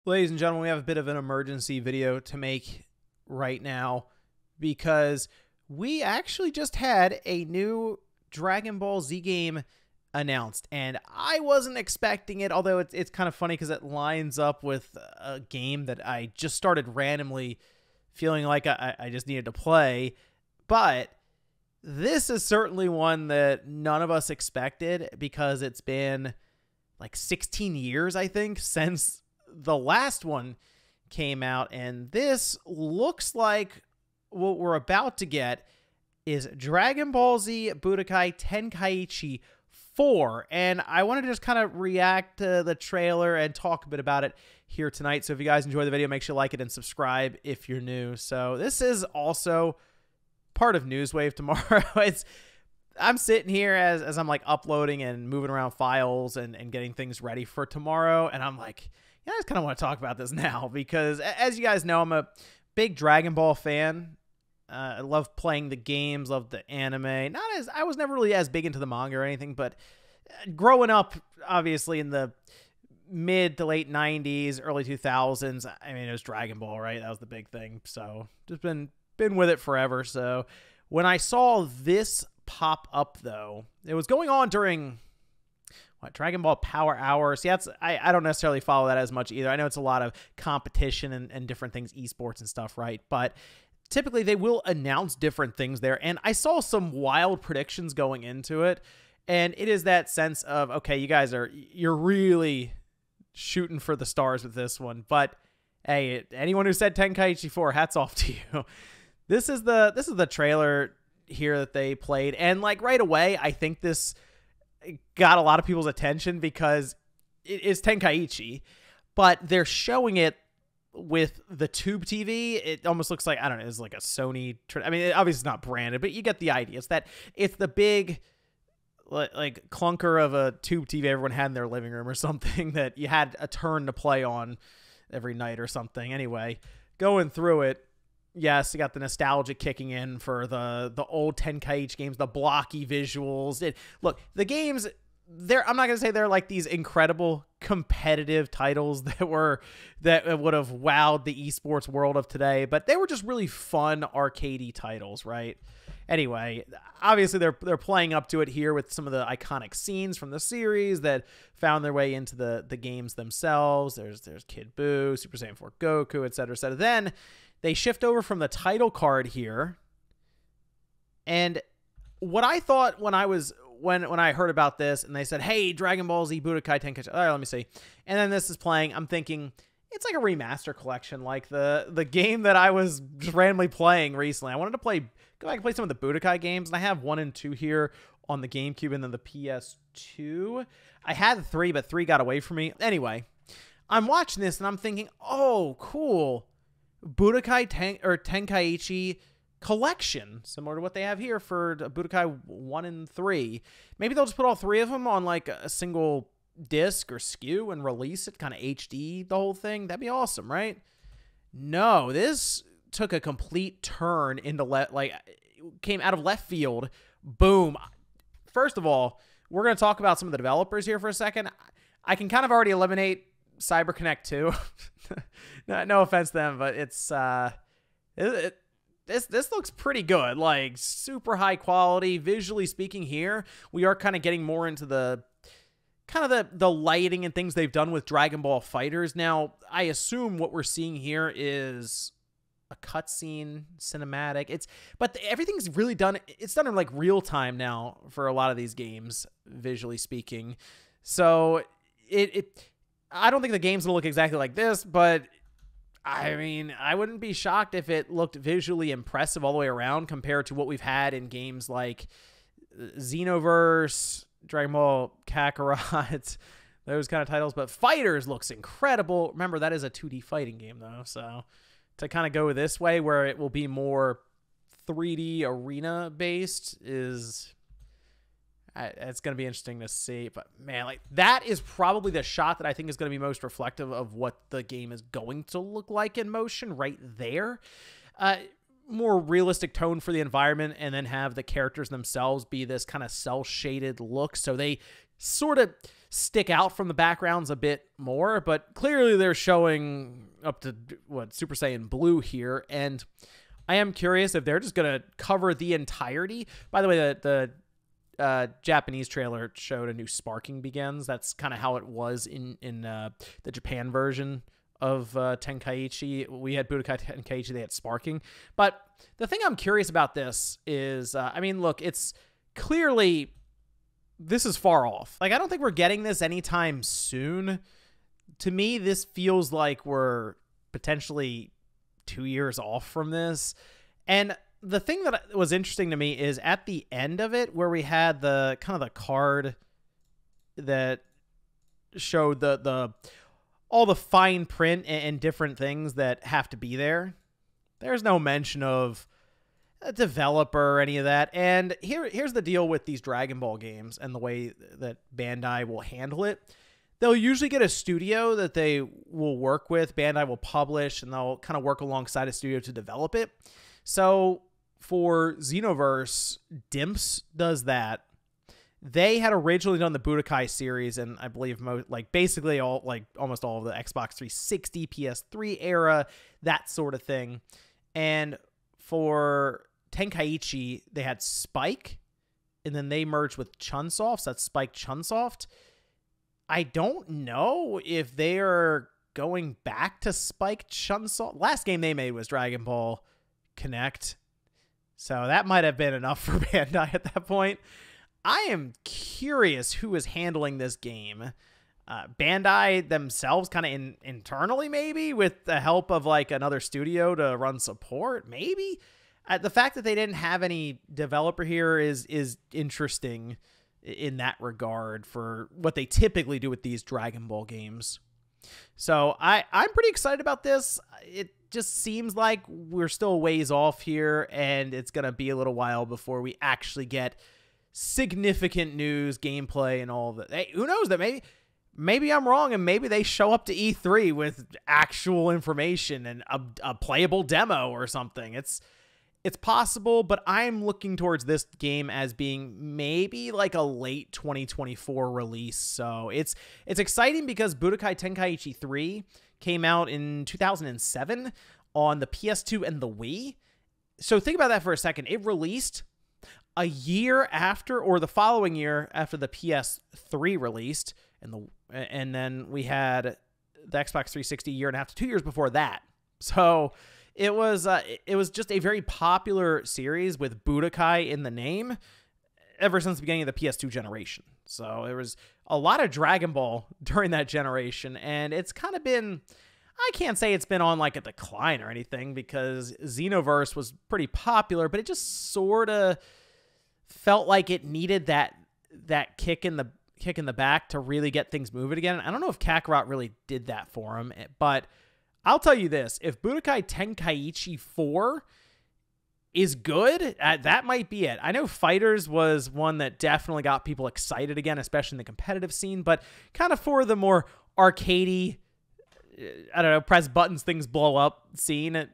Ladies and gentlemen, we have a bit of an emergency video to make right now because we actually just had a new Dragon Ball Z game announced, and I wasn't expecting it, although it's kind of funny because it lines up with a game that I just started randomly feeling like I just needed to play. But this is certainly one that none of us expected because it's been like 16 years, I think, since the last one came out, and this looks like what we're about to get is Dragon Ball Z Budokai Tenkaichi 4, and I wanted to just kind of react to the trailer and talk a bit about it here tonight. So if you guys enjoy the video, make sure you like it and subscribe if you're new. So this is also part of Newswave tomorrow. I'm sitting here as I'm like uploading and moving around files and getting things ready for tomorrow, and I'm like, I just kind of want to talk about this now because, as you guys know, I'm a big Dragon Ball fan. I love playing the games, love the anime. I was never really as big into the manga or anything, but growing up, obviously in the mid to late 90s, early 2000s, I mean, it was Dragon Ball, right? That was the big thing. So just been with it forever. So when I saw this pop up, though, it was going on during Dragon Ball Power Hour. See, I don't necessarily follow that as much either. I know it's a lot of competition and different things, esports and stuff, right? But typically they will announce different things there. And I saw some wild predictions going into it. And it is that sense of, okay, you guys you're really shooting for the stars with this one. But hey, anyone who said Tenkaichi 4, hats off to you. This is the trailer here that they played. And like right away, I think this got a lot of people's attention because it is Tenkaichi, but they're showing it with the tube TV. It almost looks like, I don't know, it's like a Sony. I mean, obviously it's not branded, but you get the idea. It's the big like clunker of a tube TV everyone had in their living room or something that you had a turn to play on every night or something. Anyway, going through it, yes, you got the nostalgia kicking in for the old Tenkaichi games, the blocky visuals. Look, the games, I'm not going to say they're like these incredible competitive titles that would have wowed the esports world of today, but they were just really fun arcadey titles, right? Anyway, obviously they're playing up to it here with some of the iconic scenes from the series that found their way into the games themselves. There's Kid Buu, Super Saiyan 4 Goku, etc., etc. Then they shift over from the title card here, and what I thought when I heard about this and they said, hey, Dragon Ball Z Budokai Tenkaichi, all right, let me see, and then this is playing, I'm thinking it's like a remaster collection, like the game that I was just randomly playing recently. I wanted to go back and play some of the Budokai games, and I have 1 and 2 here on the GameCube and then the PS2. I had 3, but 3 got away from me. Anyway, I'm watching this and I'm thinking, oh, cool. Budokai Tenkaichi collection, similar to what they have here for Budokai 1 and 3. Maybe they'll just put all 3 of them on like a single disc or SKU and release it, kind of HD, the whole thing. That'd be awesome, right? No, this took a complete turn into came out of left field. Boom. First of all, we're going to talk about some of the developers here for a second. I can kind of already eliminate CyberConnect 2. No offense to them, but it's this looks pretty good, like super high quality visually speaking. Here we are kind of getting more into the lighting and things they've done with Dragon Ball Fighters. Now I assume what we're seeing here is a cutscene cinematic. But everything's really done. It's done in like real time now for a lot of these games, visually speaking. So I don't think the game's gonna look exactly like this, but I mean, I wouldn't be shocked if it looked visually impressive all the way around compared to what we've had in games like Xenoverse, Dragon Ball Kakarot, those kind of titles. But Fighters looks incredible. Remember, that is a 2D fighting game, though. So to kind of go this way where it will be more 3D arena-based it's going to be interesting to see. But man, like that is probably the shot that I think is going to be most reflective of what the game is going to look like in motion right there. More realistic tone for the environment, and then have the characters themselves be this kind of cel-shaded look. So they sort of stick out from the backgrounds a bit more, but clearly they're showing up to what Super Saiyan Blue here, and I am curious if they're just gonna cover the entirety. By the way, the Japanese trailer showed a new Sparking Begins. That's kind of how it was in the Japan version of Tenkaichi. We had Budokai Tenkaichi, they had Sparking. But the thing I'm curious about this is, I mean, look, it's clearly, this is far off. Like, I don't think we're getting this anytime soon. To me, this feels like we're potentially 2 years off from this. And the thing that was interesting to me is at the end of it, where we had the kind of the card that showed all the fine print and different things that have to be there. There's no mention of a developer or any of that. And here's the deal with these Dragon Ball games and the way that Bandai will handle it. They'll usually get a studio that they will work with. Bandai will publish, and they'll kind of work alongside a studio to develop it. So for Xenoverse, Dimps does that. They had originally done the Budokai series, and I believe basically almost all of the Xbox 360, PS3 era, that sort of thing. And for Tenkaichi, they had Spike, and then they merged with Chunsoft. So that's Spike Chunsoft. I don't know if they are going back to Spike Chunsoft. Last game they made was Dragon Ball Connect, so that might have been enough for Bandai at that point. I am curious who is handling this game. Bandai themselves, kind of internally, maybe with the help of like another studio to run support, maybe. The fact that they didn't have any developer here is interesting in that regard for what they typically do with these Dragon Ball games. So I'm pretty excited about this. It just seems like we're still a ways off here, and it's going to be a little while before we actually get significant news, gameplay, and all of that. Hey, who knows? That maybe I'm wrong, and maybe they show up to E3 with actual information and a playable demo or something. It's possible, but I'm looking towards this game as being maybe like a late 2024 release. So it's exciting because Budokai Tenkaichi 3 came out in 2007 on the PS2 and the Wii. So think about that for a second. It released a year after, or the following year after the PS3 released, and then we had the Xbox 360 a year and a half to 2 years before that. So it was just a very popular series with Budokai in the name ever since the beginning of the PS2 generation. So there was a lot of Dragon Ball during that generation, and it's kind of been, I can't say it's been on like a decline or anything, because Xenoverse was pretty popular, but it just sort of felt like it needed that kick in the back to really get things moving again. I don't know if Kakarot really did that for him, but I'll tell you this, if Budokai Tenkaichi 4 is good, that might be it. I know Fighters was one that definitely got people excited again, especially in the competitive scene, but kind of for the more arcadey, I don't know, press buttons, things blow up scene,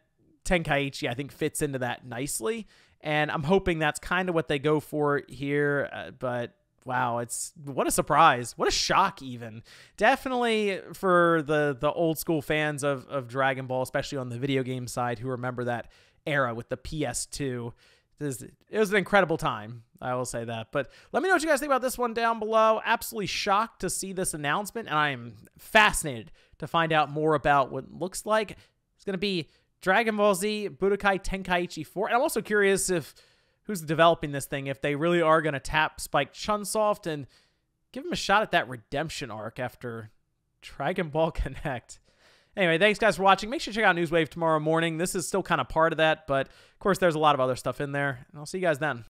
Tenkaichi, I think, fits into that nicely, and I'm hoping that's kind of what they go for here, but wow, what a surprise. What a shock even. Definitely for the old school fans of Dragon Ball, especially on the video game side, who remember that era with the PS2. It was an incredible time, I will say that. But let me know what you guys think about this one down below. Absolutely shocked to see this announcement, and I am fascinated to find out more about what it looks like. It's going to be Dragon Ball Z Budokai Tenkaichi 4. And I'm also curious who's developing this thing, if they really are going to tap Spike Chunsoft and give him a shot at that redemption arc after Dragon Ball Connect. Anyway, thanks guys for watching. Make sure to check out Newswave tomorrow morning. This is still kind of part of that, but of course there's a lot of other stuff in there, and I'll see you guys then.